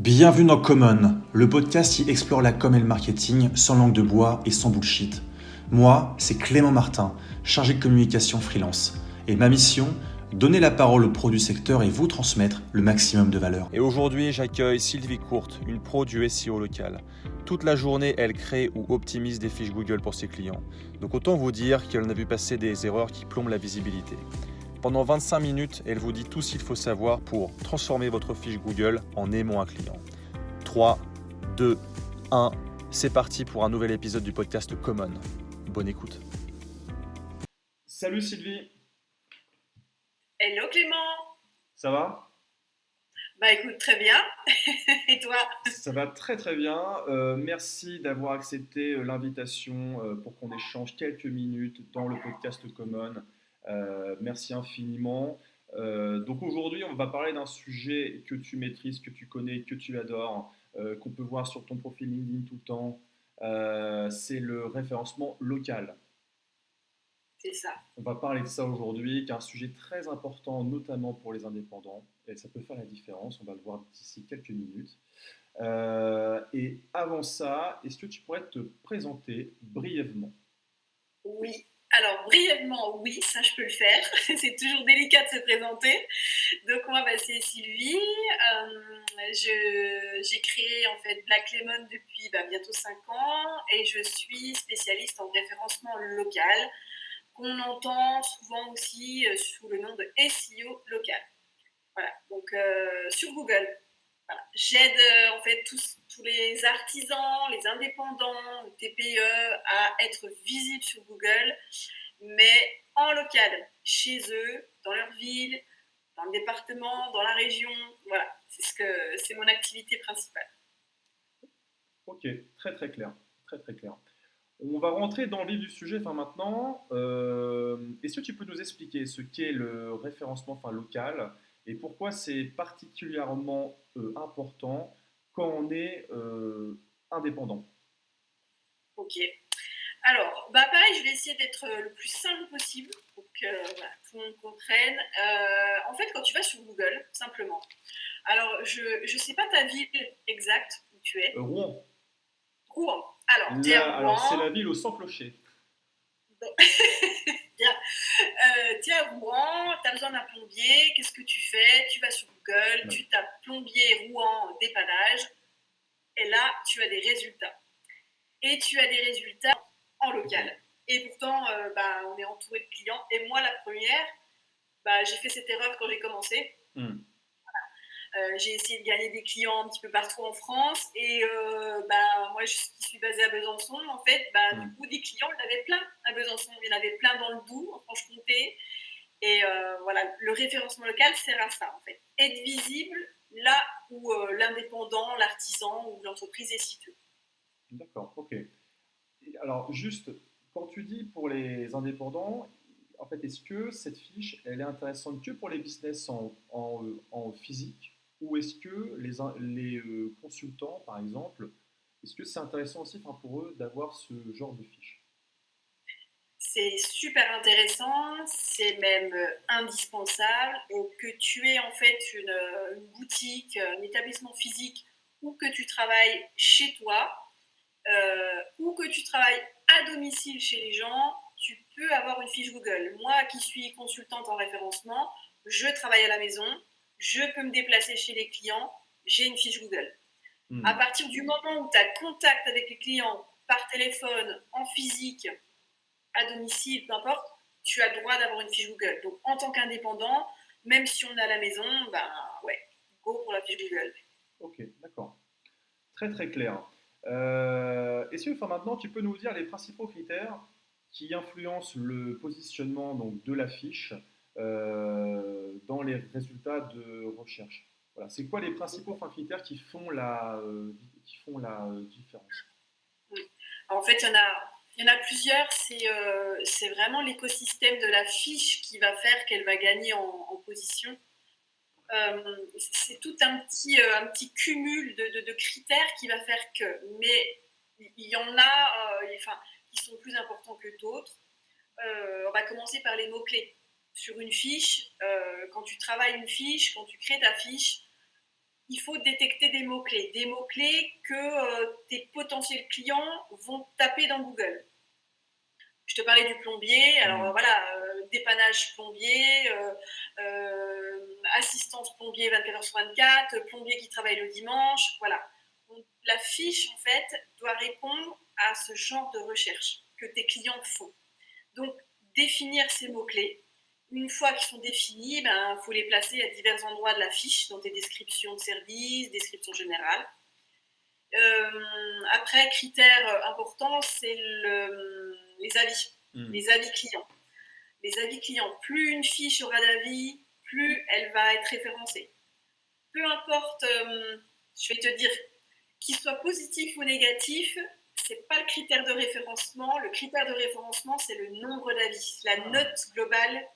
Bienvenue dans Common, le podcast qui explore la com et le marketing sans langue de bois et sans bullshit. Moi, c'est Clément Martin, chargé de communication freelance. Et ma mission, donner la parole aux pros du secteur et vous transmettre le maximum de valeur. Et aujourd'hui, j'accueille Sylvie Courte, une pro du SEO local. Toute la journée, elle crée ou optimise des fiches Google pour ses clients. Donc autant vous dire qu'elle en a vu passer des erreurs qui plombent la visibilité. Pendant 25 minutes, elle vous dit tout ce qu'il faut savoir pour transformer votre fiche Google en aimant un client. 3, 2, 1, c'est parti pour un nouvel épisode du podcast Common. Bonne écoute. Salut Sylvie. Hello Clément. Ça va ? Bah écoute, très bien. Et toi ? Ça va très très bien. Merci d'avoir accepté l'invitation pour qu'on échange quelques minutes dans le podcast Common. Merci infiniment. Donc aujourd'hui, on va parler d'un sujet que tu maîtrises, que tu connais, que tu adores, qu'on peut voir sur ton profil LinkedIn tout le temps. C'est le référencement local. C'est ça. On va parler de ça aujourd'hui, qui est un sujet très important, notamment pour les indépendants. Et ça peut faire la différence, on va le voir d'ici quelques minutes. Et avant ça, est-ce que tu pourrais te présenter brièvement ? Oui. Alors, brièvement, oui, ça je peux le faire. C'est toujours délicat de se présenter. Donc, moi, c'est Sylvie. J'ai créé en fait Black Lemon depuis bientôt 5 ans et je suis spécialiste en référencement local, qu'on entend souvent aussi sous le nom de SEO local. Voilà, donc sur Google. Voilà. J'aide en fait tous les artisans, les indépendants, les TPE à être visibles sur Google, mais en local, chez eux, dans leur ville, dans le département, dans la région. Voilà, c'est mon activité principale. Ok, très très clair, très très clair. On va rentrer dans le vif du sujet maintenant. Est-ce que tu peux nous expliquer ce qu'est le référencement local et pourquoi c'est particulièrement important quand on est indépendant ? Ok. Alors, pareil, je vais essayer d'être le plus simple possible pour que tout le monde comprenne. En fait, quand tu vas sur Google, simplement, alors je ne sais pas ta ville exacte où tu es. Rouen. Rouen. Alors, tu es à Rouen. Alors, c'est la ville au sans clocher. Bon. Bien. Tu es à Rouen, tu as besoin d'un plombier. Qu'est-ce que tu fais ? Tu vas sur Google, tu tapes plombier Rouen dépannage, et là, tu as des résultats. Et tu as des résultats en local. Et pourtant, on est entouré de clients. Et moi, la première, j'ai fait cette erreur quand j'ai commencé. J'ai essayé de gagner des clients un petit peu partout en France. Et moi, je suis basée à Besançon. En fait, du coup, des clients, il y en avait plein à Besançon. Il y en avait plein dans le Doubs, en Franche-Comté. Et voilà, le référencement local sert à ça, en fait. Être visible là où l'indépendant, l'artisan ou l'entreprise est située. D'accord, ok. Alors, juste, quand tu dis pour les indépendants, en fait, est-ce que cette fiche, elle est intéressante que pour les business en physique ou est-ce que les consultants, par exemple, est-ce que c'est intéressant aussi pour eux d'avoir ce genre de fiche ? C'est super intéressant, c'est même indispensable. Et que tu aies en fait une boutique, un établissement physique ou que tu travailles chez toi ou que tu travailles à domicile chez les gens, tu peux avoir une fiche Google. Moi qui suis consultante en référencement, je travaille à la maison, je peux me déplacer chez les clients, j'ai une fiche Google. À partir du moment où tu as contact avec les clients par téléphone, en physique, à domicile, peu importe, tu as le droit d'avoir une fiche Google. Donc, en tant qu'indépendant, même si on est à la maison, go pour la fiche Google. Ok, d'accord. Très très clair. Est-ce que maintenant, tu peux nous dire les principaux critères qui influencent le positionnement donc, de la fiche dans les résultats de recherche ? Voilà. C'est quoi les principaux critères qui font la différence ? En fait, il y en a plusieurs. C'est vraiment l'écosystème de la fiche qui va faire qu'elle va gagner en position. C'est tout un petit cumul de critères qui va faire que. Mais il y en a qui sont plus importants que d'autres. On va commencer par les mots-clés. Sur une fiche, quand tu travailles une fiche, quand tu crées ta fiche, il faut détecter des mots-clés que tes potentiels clients vont taper dans Google. Je te parlais du plombier, alors voilà, dépannage plombier, assistance plombier 24h/24, plombier qui travaille le dimanche, voilà. Donc, la fiche, en fait, doit répondre à ce genre de recherche que tes clients font. Donc, définir ces mots-clés. Une fois qu'ils sont définis, il faut les placer à divers endroits de la fiche, dans tes descriptions de services, descriptions générales. Après, critère important, c'est les avis, les avis clients. Les avis clients, plus une fiche aura d'avis, plus elle va être référencée. Peu importe, je vais te dire, qu'il soit positif ou négatif, c'est pas le critère de référencement. Le critère de référencement, c'est le nombre d'avis, la note globale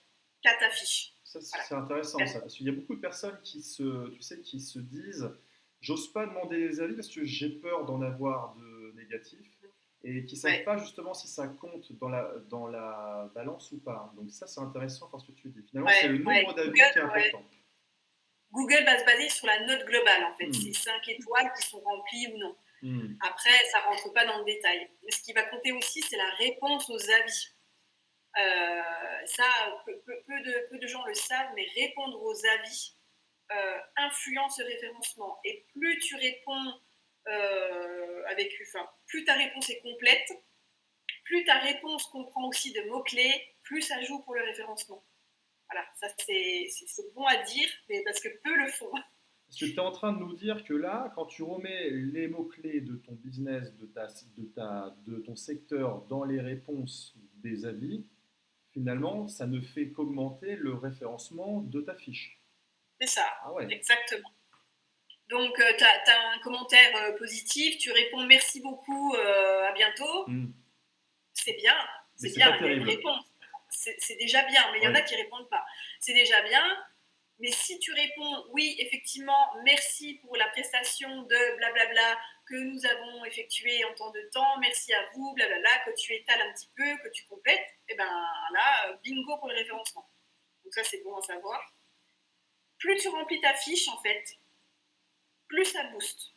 qu'a ta fiche. Ça, c'est intéressant, ça, parce qu'il y a beaucoup de personnes qui se disent, j'ose pas demander des avis parce que j'ai peur d'en avoir de négatifs, et qui ne savent pas justement si ça compte dans la balance ou pas. Donc ça, c'est intéressant parce que tu dis. Finalement, c'est le nombre d'avis qui est important. Google va se baser sur la note globale, en fait. C'est 5 étoiles qui sont remplies ou non. Après, ça ne rentre pas dans le détail. Mais ce qui va compter aussi, c'est la réponse aux avis. Ça, peu de gens le savent, mais répondre aux avis influence le référencement. Et plus tu réponds plus ta réponse est complète, plus ta réponse comprend aussi de mots-clés, plus ça joue pour le référencement. Voilà, ça c'est bon à dire, mais parce que peu le font. Parce que tu es en train de nous dire que là, quand tu remets les mots-clés de ton business, de ton secteur dans les réponses des avis, finalement, ça ne fait qu'augmenter le référencement de ta fiche. C'est ça, exactement. Donc, tu as un commentaire positif, tu réponds merci beaucoup, à bientôt. C'est bien, il y a une réponse. C'est déjà bien, mais il y en a qui ne répondent pas. C'est déjà bien, mais si tu réponds oui, effectivement, merci pour la prestation de blablabla que nous avons effectuée en temps de temps, merci à vous, blablabla, que tu étales un petit peu, que tu complètes, et là, bingo pour le référencement. Donc ça, c'est bon à savoir. Plus tu remplis ta fiche, en fait, plus ça booste.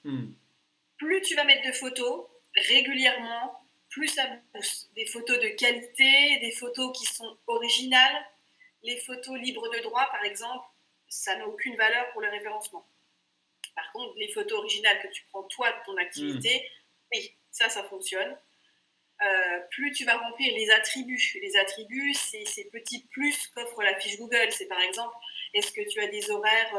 Plus tu vas mettre de photos régulièrement, plus ça booste. Des photos de qualité, des photos qui sont originales. Les photos libres de droit, par exemple, ça n'a aucune valeur pour le référencement. Par contre, les photos originales que tu prends toi de ton activité, oui, ça fonctionne. Plus tu vas remplir les attributs. Les attributs, c'est ces petits plus qu'offre la fiche Google. C'est par exemple, est-ce que tu as des horaires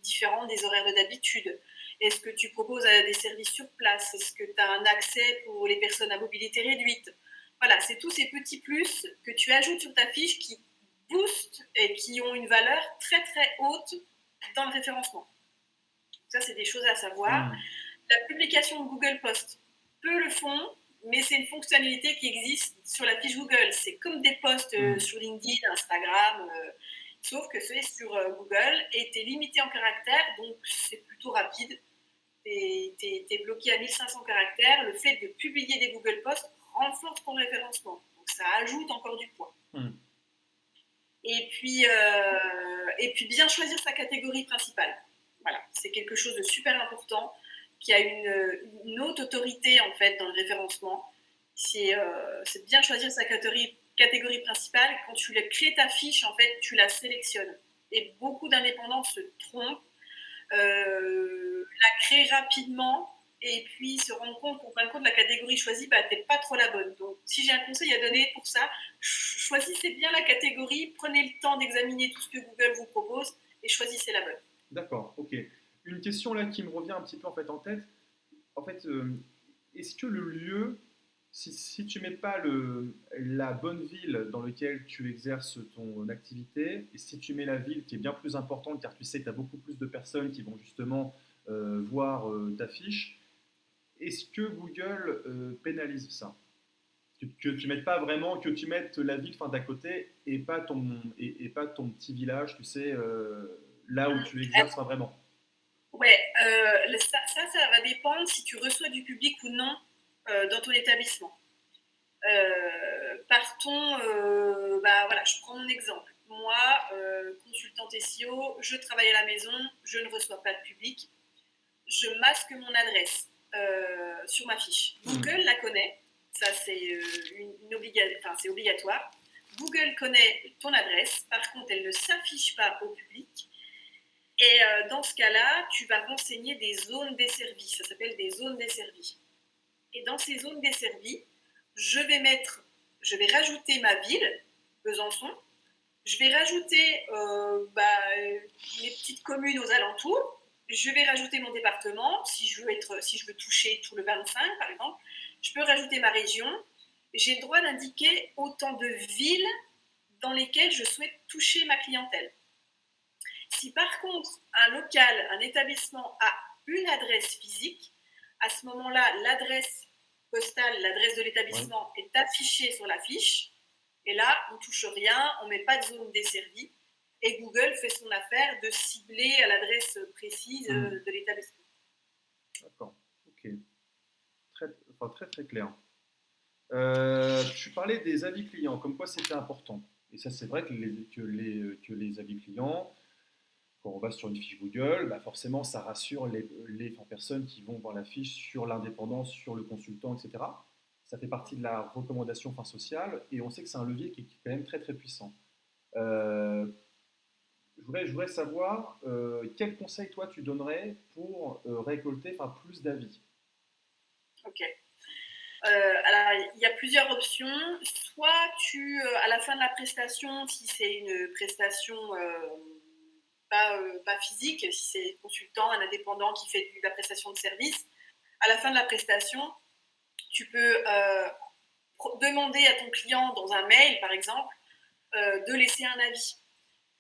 différents des horaires d'habitude? Est-ce que tu proposes des services sur place? Est-ce que tu as un accès pour les personnes à mobilité réduite? Voilà, c'est tous ces petits plus que tu ajoutes sur ta fiche qui boostent et qui ont une valeur très très haute dans le référencement. Ça, c'est des choses à savoir. La publication de Google Posts, peu le font, mais c'est une fonctionnalité qui existe sur la fiche Google. C'est comme des posts sur LinkedIn, Instagram, sauf que c'est sur Google et tu es limité en caractères, donc c'est plutôt rapide. Tu es bloqué à 1500 caractères. Le fait de publier des Google Posts renforce ton référencement. Donc ça ajoute encore du poids. Et puis bien choisir sa catégorie principale. Voilà, c'est quelque chose de super important qui a une haute autorité en fait dans le référencement. C'est bien choisir sa catégorie principale. Quand tu crées ta fiche, en fait, tu la sélectionnes. Et beaucoup d'indépendants se trompent, la créent rapidement et puis se rendent compte qu'en fin de compte, la catégorie choisie, t'es pas trop la bonne. Donc, si j'ai un conseil à donner pour ça, choisissez bien la catégorie, prenez le temps d'examiner tout ce que Google vous propose et choisissez la bonne. D'accord, ok. Une question là qui me revient un petit peu en tête. Est-ce que le lieu, si tu mets pas la bonne ville dans laquelle tu exerces ton activité, et si tu mets la ville qui est bien plus importante, car tu sais que tu as beaucoup plus de personnes qui vont justement voir ta fiche, est-ce que Google pénalise ça? Que tu mettes pas vraiment, que tu mettes la ville d'à côté et pas ton petit village, tu sais, là où tu exerces vraiment. Ouais, ça va dépendre si tu reçois du public ou non dans ton établissement. Partons, je prends mon exemple. moi, consultante SEO, je travaille à la maison, je ne reçois pas de public, je masque mon adresse sur ma fiche. Google la connaît, ça c'est c'est obligatoire. Google connaît ton adresse, par contre elle ne s'affiche pas au public. Et dans ce cas-là, tu vas renseigner des zones desservies, ça s'appelle des zones desservies. Et dans ces zones desservies, je vais rajouter ma ville, Besançon, je vais rajouter les petites communes aux alentours, je vais rajouter mon département, si je veux toucher tout le 25 par exemple, je peux rajouter ma région, j'ai le droit d'indiquer autant de villes dans lesquelles je souhaite toucher ma clientèle. Si par contre un local, un établissement a une adresse physique, à ce moment-là, l'adresse postale, l'adresse de l'établissement est affichée sur la fiche, et là, on ne touche rien, on ne met pas de zone desservie, et Google fait son affaire de cibler à l'adresse précise de l'établissement. D'accord, ok. Très clair. Tu parlais des avis clients, comme quoi c'était important. Et ça, c'est vrai que les avis clients, quand on va sur une fiche Google, forcément, ça rassure les personnes qui vont voir la fiche sur l'indépendance, sur le consultant, etc. Ça fait partie de la recommandation sociale, et on sait que c'est un levier qui est quand même très très puissant. Je voudrais savoir quel conseil toi tu donnerais pour récolter plus d'avis. Ok. Alors, il y a plusieurs options. Soit à la fin de la prestation, si c'est une prestation pas physique, si c'est consultant, un indépendant qui fait de la prestation de service, à la fin de la prestation, tu peux demander à ton client dans un mail, par exemple, de laisser un avis.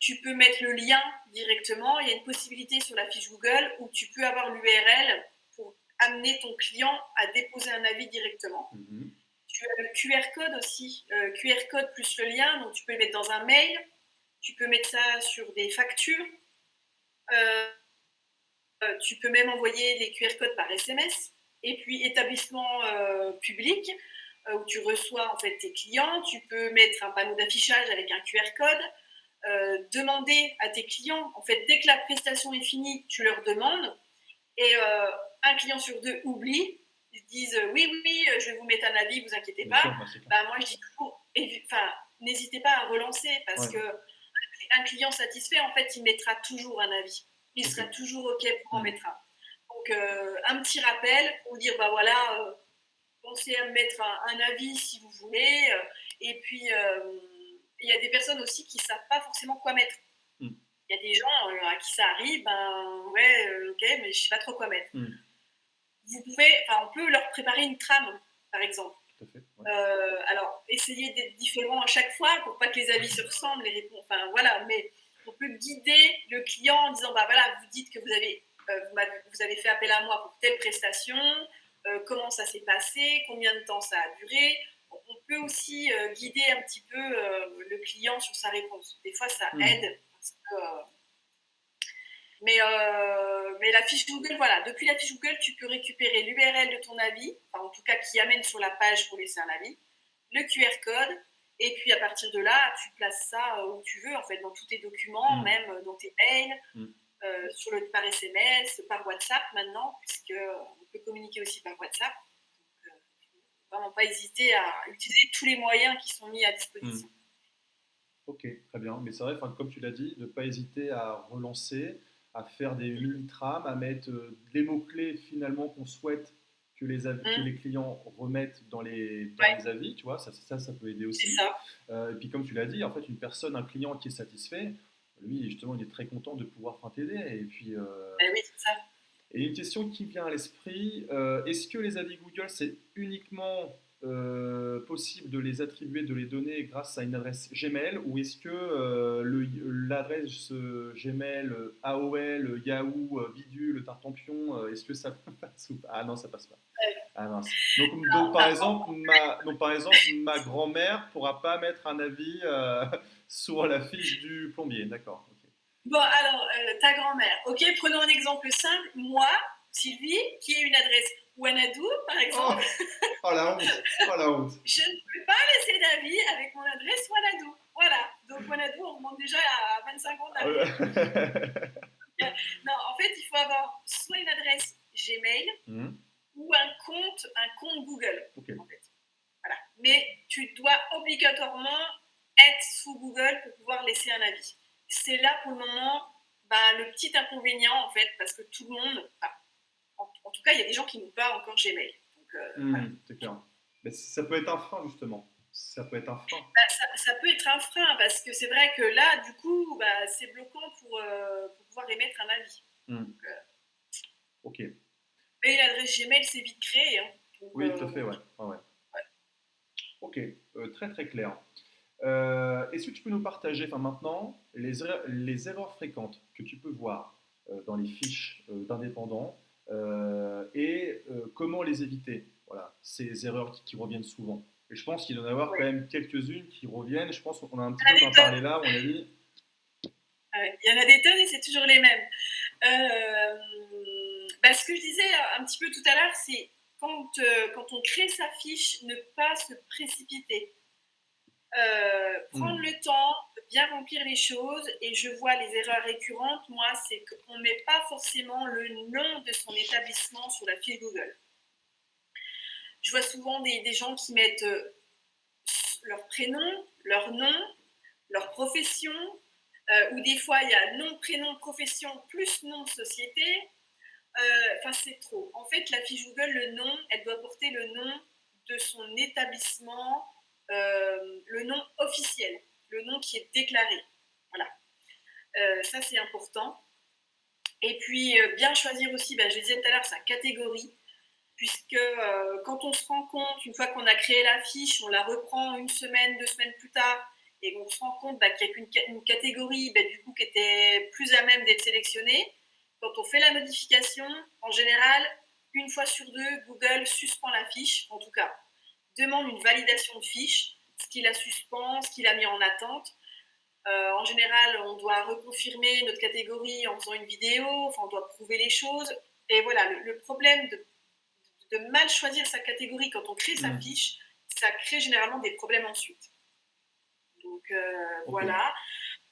Tu peux mettre le lien directement. Il y a une possibilité sur la fiche Google où tu peux avoir l'URL pour amener ton client à déposer un avis directement. Tu as le QR code aussi, QR code plus le lien, donc tu peux le mettre dans un mail, tu peux mettre ça sur des factures, tu peux même envoyer des QR codes par SMS, et puis établissement public, où tu reçois en fait tes clients, tu peux mettre un panneau d'affichage avec un QR code, demander à tes clients, en fait dès que la prestation est finie, tu leur demandes, et un client sur deux oublie, ils disent oui, je vais vous mettre un avis, vous inquiétez pas. Moi je dis toujours, n'hésitez pas à relancer, parce que un client satisfait, en fait, il mettra toujours un avis. Il sera toujours OK pour en mettre un. Donc, un petit rappel pour dire, pensez à me mettre un avis si vous voulez. Et puis, il y a des personnes aussi qui ne savent pas forcément quoi mettre. Il y a des gens à qui ça arrive, OK, mais je ne sais pas trop quoi mettre. On peut leur préparer une trame, par exemple. Tout à fait, alors, essayez d'être différent à chaque fois pour pas que les avis se ressemblent, les réponses, mais on peut guider le client en disant, vous dites que vous avez fait appel à moi pour telle prestation, comment ça s'est passé, combien de temps ça a duré. On peut aussi guider un petit peu le client sur sa réponse. Des fois, ça aide, parce que... Mais la fiche Google, depuis la fiche Google, tu peux récupérer l'URL de ton avis, en tout cas qui amène sur la page pour laisser un avis, le QR code, et puis à partir de là, tu places ça où tu veux, en fait, dans tous tes documents, même dans tes mails, par SMS, par WhatsApp maintenant, puisqu'on peut communiquer aussi par WhatsApp. Donc, vraiment pas hésiter à utiliser tous les moyens qui sont mis à disposition. Ok, très bien. Mais c'est vrai, comme tu l'as dit, de ne pas hésiter à relancer, à faire des mini-trames, à mettre les mots-clés finalement qu'on souhaite que les clients remettent dans les avis, tu vois, ça peut aider aussi. C'est ça. Et puis comme tu l'as dit, en fait, un client qui est satisfait, lui, justement, il est très content de pouvoir t'aider. Et puis, oui, c'est ça. Et une question qui vient à l'esprit, est-ce que les avis Google, c'est uniquement possible de les attribuer, de les donner grâce à une adresse Gmail, ou est-ce que l'adresse Gmail, AOL, Yahoo, Bidule, Tartampion, est-ce que ça passe ou pas? Ah non, ça passe pas. Ah mince. Donc par exemple, ma grand-mère ne pourra pas mettre un avis sur la fiche du plombier, d'accord. Okay. Bon, alors, ta grand-mère. Ok, prenons un exemple simple. Moi, Sylvie, qui ai une adresse Wanadoo, par exemple. Oh la honte. Je ne peux pas laisser d'avis avec mon adresse Wanadoo. Voilà. Donc, honnêtement, on remonte déjà à 25 ans d'arrière. Non, en fait, il faut avoir soit une adresse Gmail ou un compte Google. Okay. En fait. Voilà. Mais tu dois obligatoirement être sous Google pour pouvoir laisser un avis. C'est là pour le moment le petit inconvénient, en fait, parce que tout le monde, en tout cas, il y a des gens qui n'ont pas encore Gmail. Donc, voilà. C'est clair. Mais ça peut être un frein, justement. Ça peut être un frein. Ça peut être un frein, parce que c'est vrai que là, du coup, c'est bloquant pour pouvoir émettre un avis. Donc, ok. Mais l'adresse Gmail, c'est vite créé. Hein. Donc, oui, tout à fait, ouais. Ok, très très clair. Est-ce que tu peux nous partager maintenant les erreurs fréquentes que tu peux voir dans les fiches d'indépendants et comment les éviter? Voilà, ces erreurs qui reviennent souvent. Et je pense qu'il doit y en avoir quand même quelques-unes qui reviennent. Je pense qu'on a un petit peu parlé là, on a dit. Il y en a des tonnes et c'est toujours les mêmes. Ce que je disais un petit peu tout à l'heure, c'est quand on crée sa fiche, ne pas se précipiter. Prendre le temps, bien remplir les choses. Et je vois les erreurs récurrentes, moi, c'est qu'on ne met pas forcément le nom de son établissement sur la fiche Google. Je vois souvent des gens qui mettent leur prénom, leur nom, leur profession, ou des fois il y a nom, prénom, profession plus nom de société. C'est trop. En fait, la fiche Google, le nom, elle doit porter le nom de son établissement, le nom officiel, le nom qui est déclaré. Voilà. Ça, c'est important. Et puis, bien choisir aussi, je disais tout à l'heure, sa catégorie, puisque quand on se rend compte, une fois qu'on a créé la fiche, on la reprend une semaine, 2 semaines plus tard, et qu'on se rend compte qu'il y a une catégorie du coup, qui était plus à même d'être sélectionnée. Quand on fait la modification, en général, 1 fois sur 2, Google suspend la fiche, en tout cas, demande une validation de fiche, ce qui la suspend, ce qui l'a mis en attente. En général, on doit reconfirmer notre catégorie en faisant une vidéo, on doit prouver les choses. Et voilà, le problème de mal choisir sa catégorie quand on crée sa fiche, ça crée généralement des problèmes ensuite. Donc voilà.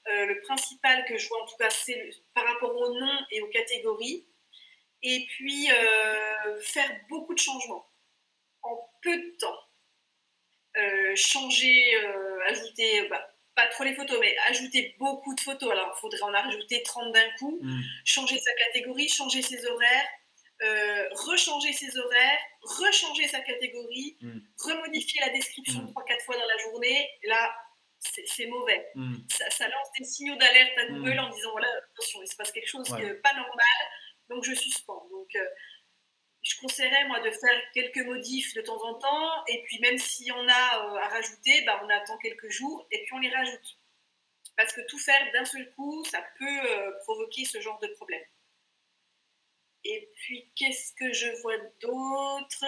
Le principal que je vois en tout cas, c'est par rapport au nom et aux catégories. Et puis faire beaucoup de changements en peu de temps. Changer, ajouter, pas trop les photos, mais ajouter beaucoup de photos. Alors il faudrait en rajouter 30 d'un coup. Changer sa catégorie, changer ses horaires. Rechanger ses horaires, rechanger sa catégorie, remodifier la description 3-4 fois dans la journée. Là, c'est mauvais. Ça lance des signaux d'alerte à Google en disant voilà, attention, il se passe quelque chose qui n'est pas normal, donc je suspends. Donc, je conseillerais moi de faire quelques modifs de temps en temps, et puis même s'il y en a à rajouter, on attend quelques jours et puis on les rajoute. Parce que tout faire d'un seul coup, ça peut provoquer ce genre de problème. Et puis, qu'est-ce que je vois d'autre?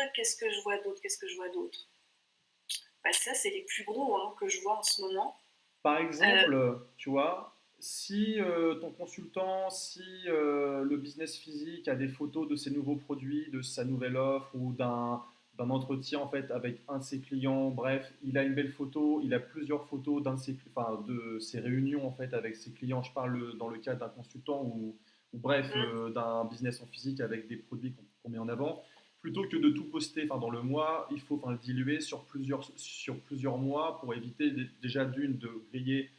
Ça, c'est les plus gros que je vois en ce moment. Par exemple, tu vois, si ton consultant, si le business physique a des photos de ses nouveaux produits, de sa nouvelle offre ou d'un entretien en fait avec un de ses clients, bref, il a une belle photo, il a plusieurs photos de ses réunions en fait avec ses clients. Je parle dans le cas d'un consultant ou bref, d'un business en physique avec des produits qu'on met en avant, plutôt que de tout poster dans le mois, il faut le diluer sur plusieurs mois pour éviter déjà de griller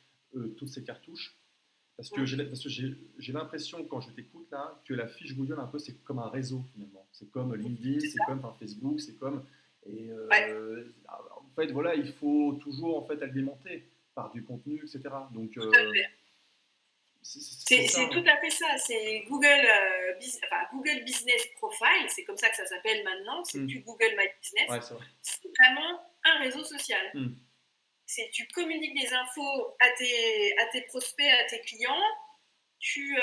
toutes ces cartouches. Parce que j'ai l'impression, quand je t'écoute là, que la fiche Google, un peu, c'est comme un réseau finalement. C'est comme LinkedIn, c'est comme Facebook, c'est comme... Et en fait, voilà, il faut toujours en fait alimenter par du contenu, etc. Donc, c'est tout à fait ça. C'est Google Business Profile, c'est comme ça que ça s'appelle maintenant. C'est plus Google My Business. C'est vraiment un réseau social. Tu communiques des infos à tes prospects, à tes clients. Tu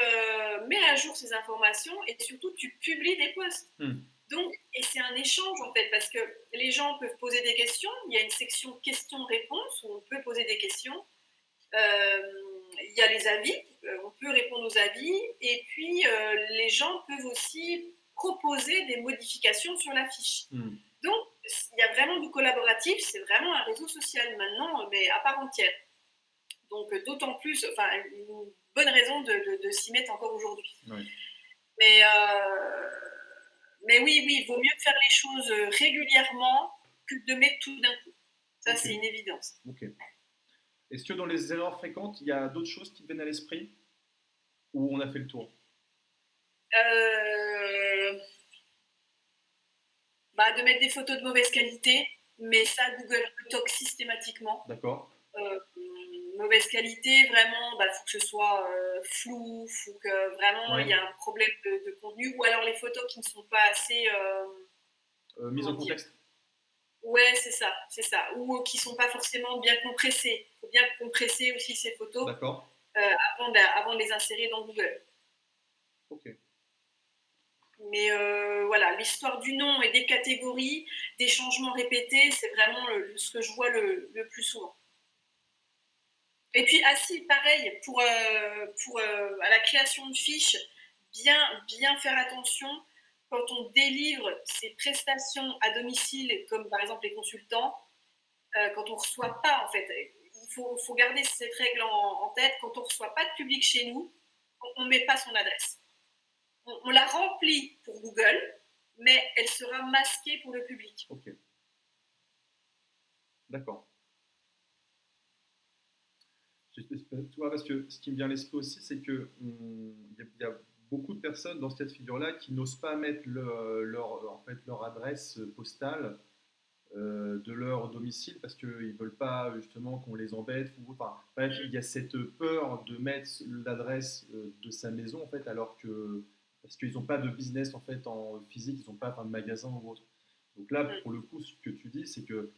mets à jour ces informations et surtout tu publies des posts. Donc, et c'est un échange en fait, parce que les gens peuvent poser des questions. Il y a une section questions-réponses où on peut poser des questions. Il y a les avis, on peut répondre aux avis, et puis les gens peuvent aussi proposer des modifications sur la fiche. Donc, il y a vraiment du collaboratif, c'est vraiment un réseau social maintenant, mais à part entière. Donc, d'autant plus, enfin, une bonne raison de s'y mettre encore aujourd'hui. Oui. Mais oui, il vaut mieux faire les choses régulièrement que de mettre tout d'un coup. Ça, Ok. c'est une évidence. Ok. Est-ce que dans les erreurs fréquentes, il y a d'autres choses qui te viennent à l'esprit ou on a fait le tour? De mettre des photos de mauvaise qualité, mais ça, Google le toque systématiquement. D'accord. Mauvaise qualité, vraiment, faut que ce soit flou, faut que vraiment il y a un problème de contenu, ou alors les photos qui ne sont pas assez mise en contexte. Ouais, c'est ça. Ou qui ne sont pas forcément bien compressées. Il faut bien compresser aussi ces photos. D'accord. Avant de les insérer dans Google. Ok. Mais voilà, l'histoire du nom et des catégories, des changements répétés, c'est vraiment ce que je vois le plus souvent. Et puis, pareil, pour à la création de fiches, bien faire attention quand on délivre ses prestations à domicile, comme par exemple les consultants, quand on ne reçoit pas, en fait, il faut garder cette règle en tête, quand on ne reçoit pas de public chez nous, on ne met pas son adresse. On la remplit pour Google, mais elle sera masquée pour le public. Ok. D'accord. Tu vois, parce que ce qui me vient à l'esprit aussi, c'est qu'il y a beaucoup de personnes dans cette figure-là qui n'osent pas mettre leur adresse postale de leur domicile parce qu'ils ne veulent pas justement qu'on les embête. Enfin, bref, il y a cette peur de mettre l'adresse de sa maison en fait, alors que parce qu'ils n'ont pas de business en fait en physique, ils n'ont pas de magasin ou autre. Donc là, pour le coup, ce que tu dis, c'est que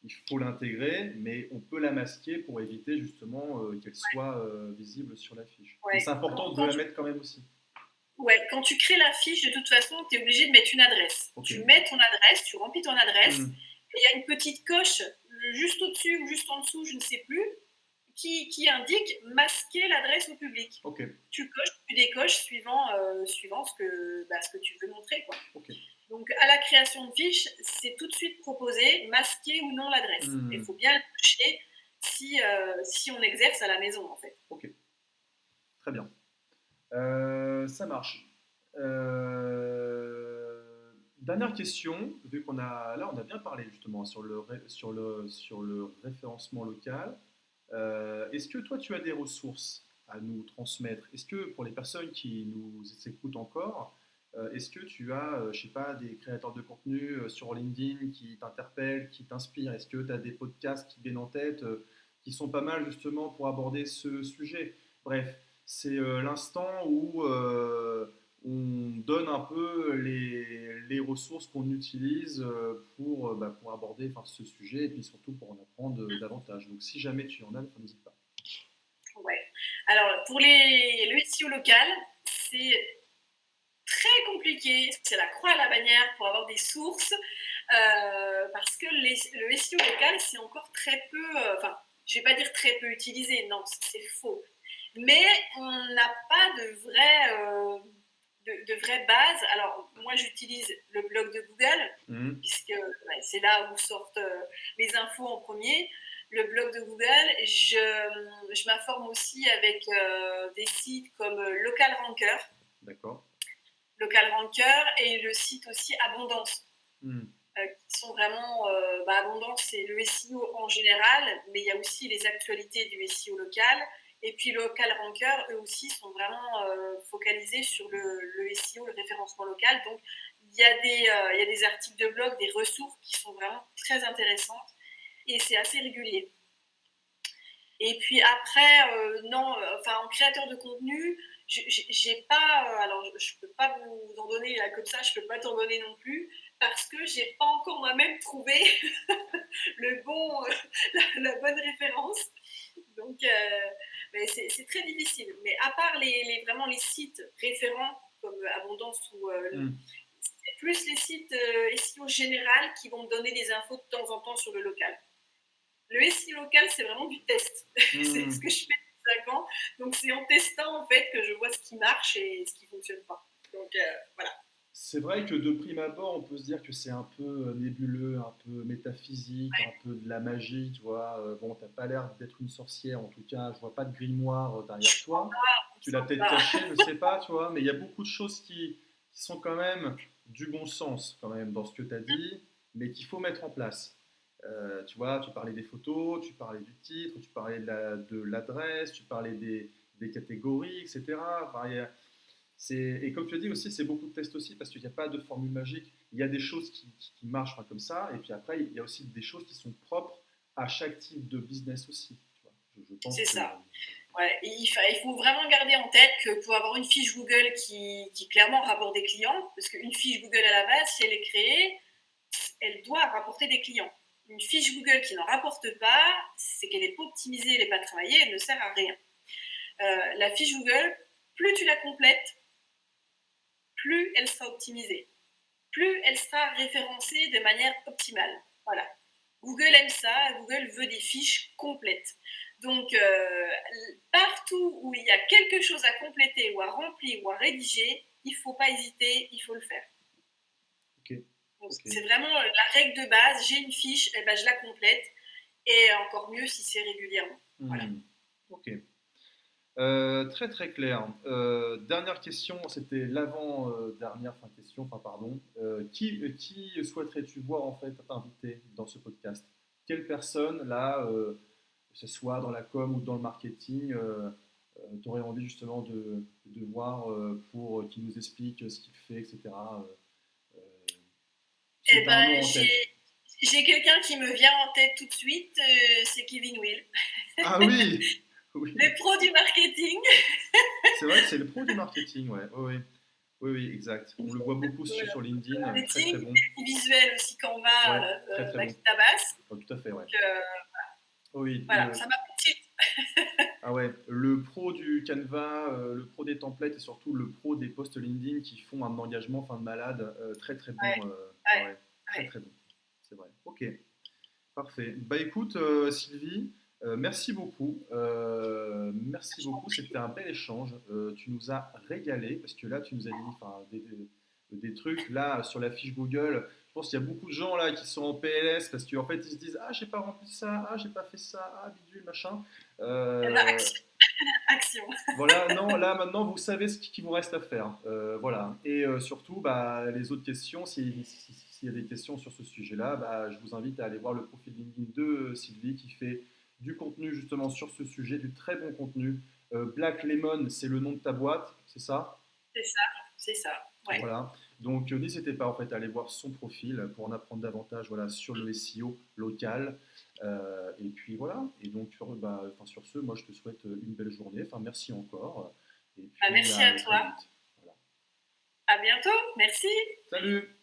il faut l'intégrer, mais on peut la masquer pour éviter justement qu'elle soit visible sur la fiche. Ouais. Mais c'est important de la mettre quand même aussi. Ouais, quand tu crées la fiche, de toute façon, tu es obligé de mettre une adresse. Okay. Tu mets ton adresse, tu remplis ton adresse, et il y a une petite coche juste au-dessus ou juste en dessous, je ne sais plus, qui indique masquer l'adresse au public. Okay. Tu coches, tu décoches suivant ce que tu veux montrer, quoi. Okay. Donc, à la création de fiche, c'est tout de suite proposé, masquer ou non l'adresse. Il faut bien le cocher si on exerce à la maison, en fait. Ok, très bien. Ça marche. Dernière question, vu qu'on a là, on a bien parlé justement sur le référencement local. Est-ce que toi, tu as des ressources à nous transmettre? Est-ce que pour les personnes qui nous écoutent encore, est-ce que tu as, je sais pas, des créateurs de contenu sur LinkedIn qui t'interpellent, qui t'inspirent? Est-ce que tu as des podcasts qui viennent en tête, qui sont pas mal justement pour aborder ce sujet? Bref, c'est l'instant où on donne un peu les ressources qu'on utilise pour aborder ce sujet et puis surtout pour en apprendre davantage. Donc si jamais tu en as, n'hésite pas. Ouais. Alors pour le SEO local, c'est très compliqué, c'est la croix à la bannière pour avoir des sources, parce que le SEO local, c'est encore très peu, je ne vais pas dire très peu utilisé, non, c'est faux. Mais on n'a pas de vraie base. Alors, moi, j'utilise le blog de Google, puisque c'est là où sortent les infos en premier. Le blog de Google, je m'informe aussi avec des sites comme Local Ranker. D'accord. Local Ranker et le site aussi Abondance. Qui sont vraiment... Abondance, c'est le SEO en général, mais il y a aussi les actualités du SEO local. Et puis Local Ranker, eux aussi, sont vraiment focalisés sur le SEO, le référencement local. Donc, il y a des articles de blog, des ressources qui sont vraiment très intéressantes. Et c'est assez régulier. Et puis après, en créateur de contenu, j'ai pas... alors, je peux pas vous en donner là, comme ça, je peux pas t'en donner non plus, parce que j'ai pas encore moi-même trouvé la bonne référence. Donc, c'est très difficile. Mais à part vraiment les sites référents, comme Abondance ou... c'est plus les sites SEO général qui vont me donner des infos de temps en temps sur le local. Le SEO local, c'est vraiment du test. C'est ce que je fais depuis 5 ans. Donc, c'est en testant, en fait, que je vois ce qui marche et ce qui ne fonctionne pas. Donc, voilà. C'est vrai que de prime abord, on peut se dire que c'est un peu nébuleux, un peu métaphysique, un peu de la magie, tu vois. Bon, t'as pas l'air d'être une sorcière, en tout cas, je vois pas de grimoire derrière toi. On Tu l'as sent peut-être pas. caché, je sais pas, tu vois, mais il y a beaucoup de choses qui sont quand même du bon sens, quand même, dans ce que tu as dit, mais qu'il faut mettre en place. Tu vois, tu parlais des photos, tu parlais du titre, tu parlais de l'adresse, tu parlais des catégories, etc. Enfin, et comme tu as dit aussi, c'est beaucoup de tests aussi parce qu'il n'y a pas de formule magique. Il y a des choses qui marchent comme ça, et puis après, il y a aussi des choses qui sont propres à chaque type de business aussi. Tu vois. Je pense C'est que. ça. Ouais, et il faut vraiment garder en tête que pour avoir une fiche Google qui clairement rapporte des clients, parce qu'une fiche Google à la base, si elle est créée, elle doit rapporter des clients. Une fiche Google qui n'en rapporte pas, c'est qu'elle n'est pas optimisée, elle n'est pas travaillée, elle ne sert à rien. La fiche Google, plus tu la complètes, plus elle sera optimisée, plus elle sera référencée de manière optimale. Voilà. Google aime ça, Google veut des fiches complètes. Donc, partout où il y a quelque chose à compléter ou à remplir ou à rédiger, il ne faut pas hésiter, il faut le faire. Ok. Donc, Ok. c'est vraiment la règle de base. J'ai une fiche, eh ben, je la complète. Et encore mieux si c'est régulièrement. Voilà. Ok. Très très clair. Dernière question, c'était l'avant-dernière question, enfin pardon. Qui souhaiterais-tu voir en fait t'inviter dans ce podcast? Quelle personne là, que ce soit dans la com ou dans le marketing, tu aurais envie justement de voir pour qu'il nous explique ce qu'il fait, etc. Euh, Est-ce que Eh tu as un ben, nom en tête? j'ai quelqu'un qui me vient en tête tout de suite, c'est Kevin Will. Ah oui, oui. Le pro du marketing. C'est vrai que c'est le pro du marketing, ouais. Oui, oui. Oui, oui, exact. On le voit beaucoup Voilà. sur LinkedIn, très très Marketing, bon. des petits visuels aussi Canva Ouais, très très bon. qui tabasse. Oh, tout à fait, ouais. Donc, Oui, voilà, ça m'a fait tilt. ah ouais, le pro du Canva, le pro des templates et surtout le pro des posts LinkedIn qui font un engagement fin de malade, très très bon. Ouais, Ah ouais, ouais, très ouais. très bon. C'est vrai. Ok, parfait. Bah écoute, Sylvie, merci beaucoup. Merci beaucoup. C'était un bel échange. Tu nous as régalé parce que là, tu nous as dit enfin, des trucs. Là, sur la fiche Google, je pense qu'il y a beaucoup de gens là qui sont en PLS parce qu'en fait, ils se disent ah, j'ai pas rempli ça, ah, j'ai pas fait ça, ah, bidule, machin. Eh ben, Euh, action. Action. voilà, non, là maintenant vous savez ce qu'il vous reste à faire. Voilà. Et surtout, bah, les autres questions, s'il y a des questions sur ce sujet-là, bah, je vous invite à aller voir le profil LinkedIn de Sylvie qui fait du contenu justement sur ce sujet, du très bon contenu. Black Lemon, c'est le nom de ta boîte, c'est ça? C'est ça, c'est ça. Ouais. Voilà. Donc n'hésitez pas en fait à aller voir son profil pour en apprendre davantage voilà, sur le SEO local. Et puis voilà. Et donc sur ce, moi je te souhaite une belle journée. Enfin merci encore. Et Bah, puis merci à très toi. vite. Voilà. À bientôt. Merci. Salut!